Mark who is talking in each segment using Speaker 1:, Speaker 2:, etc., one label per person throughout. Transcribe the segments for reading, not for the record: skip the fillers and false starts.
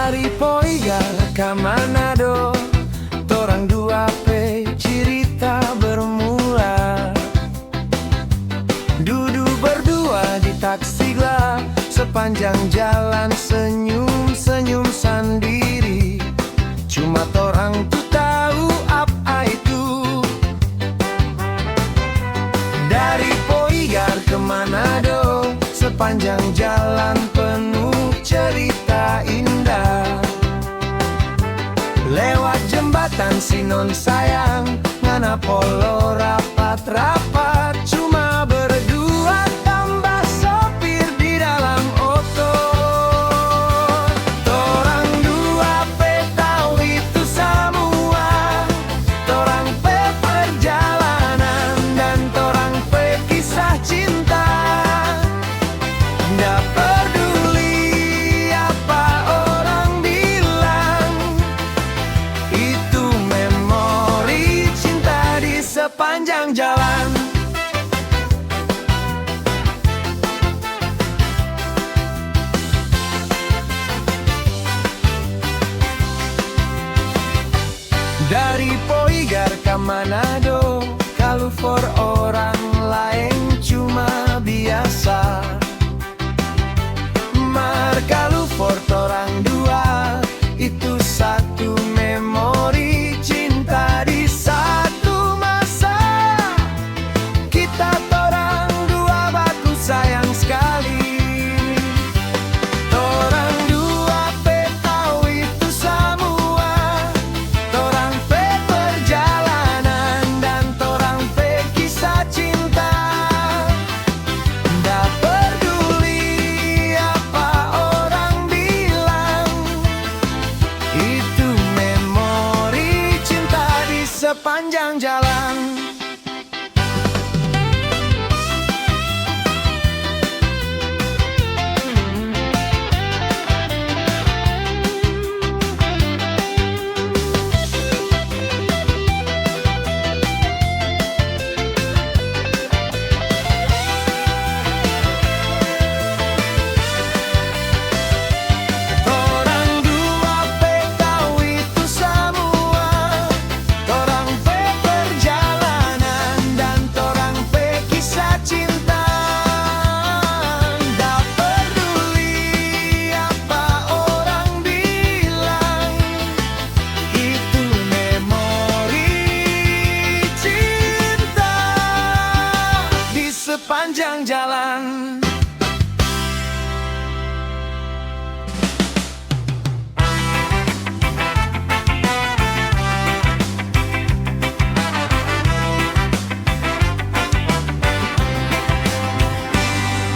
Speaker 1: Dari Poigar ke Manado, torang dua pe cerita bermula. Duduk berdua di taksi gelap, sepanjang jalan senyum-senyum sendiri. Cuma torang tuh tahu apa itu. Dari Poigar ke Manado, sepanjang jalan penuh cerita indah. Lewat jembatan Sinon sayang, ngana polo rapat-rapat, cuma berdua tambah sopir di dalam oto. Torang dua pe tahu itu semua, torang pe perjalanan dan torang pe kisah cinta. Nggak peduli apa orang bilang, itu memori cinta di sepanjang jalan. Dari Poigar ke Manado, kalau for orang lain cuma biasa, kalau for torang dua itu satu memori cinta di satu masa. Kita torang dua baku sayang sekali. Torang dua pe tahu itu semua, torang pe perjalanan dan torang pe kisah cinta. Nggak peduli apa orang bilang, itu memori cinta di sepanjang jalan. Torang dua pe tahu itu semua, torang pe perjalanan dan torang pe kisah cinta. Nggak peduli apa orang bilang, itu memori cinta di sepanjang jalan.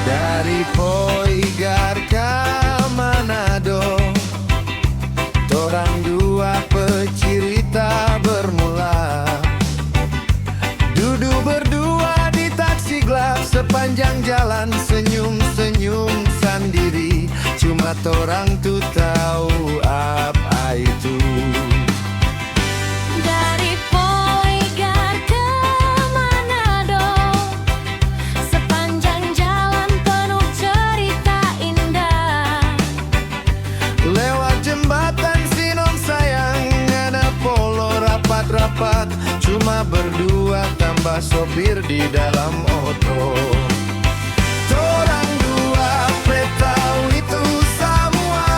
Speaker 1: Dari Poigar ke Manado, torang dua pecerita bermula. Duduk berdua di taksi gelap, sepanjang jalan senyum-senyum sendiri. Cuma torang tuh tahu apa itu.
Speaker 2: Dari Poigar ke Manado, sepanjang jalan penuh cerita indah.
Speaker 1: Lewat jembatan Sinon sayang, ada polo rapat-rapat, cuma berdua tambah sopir di dalam oto. Torang dua pe tahu itu semua,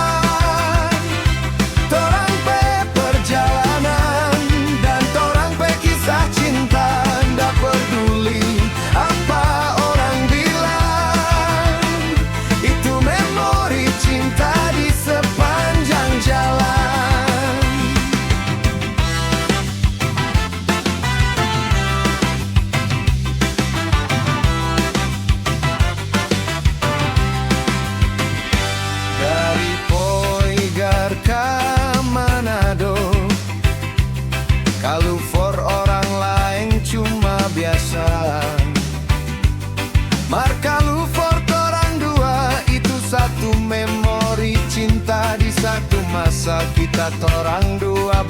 Speaker 1: torang pe perjalanan dan torang pe kisah cinta. Nggak peduli apa orang bilang, itu memori cinta di sepanjang jalan. Dari Poigar ke Manado, kalau for orang lain cuma biasa, kalau for torang dua itu satu memori cinta di satu masa. Kita torang dua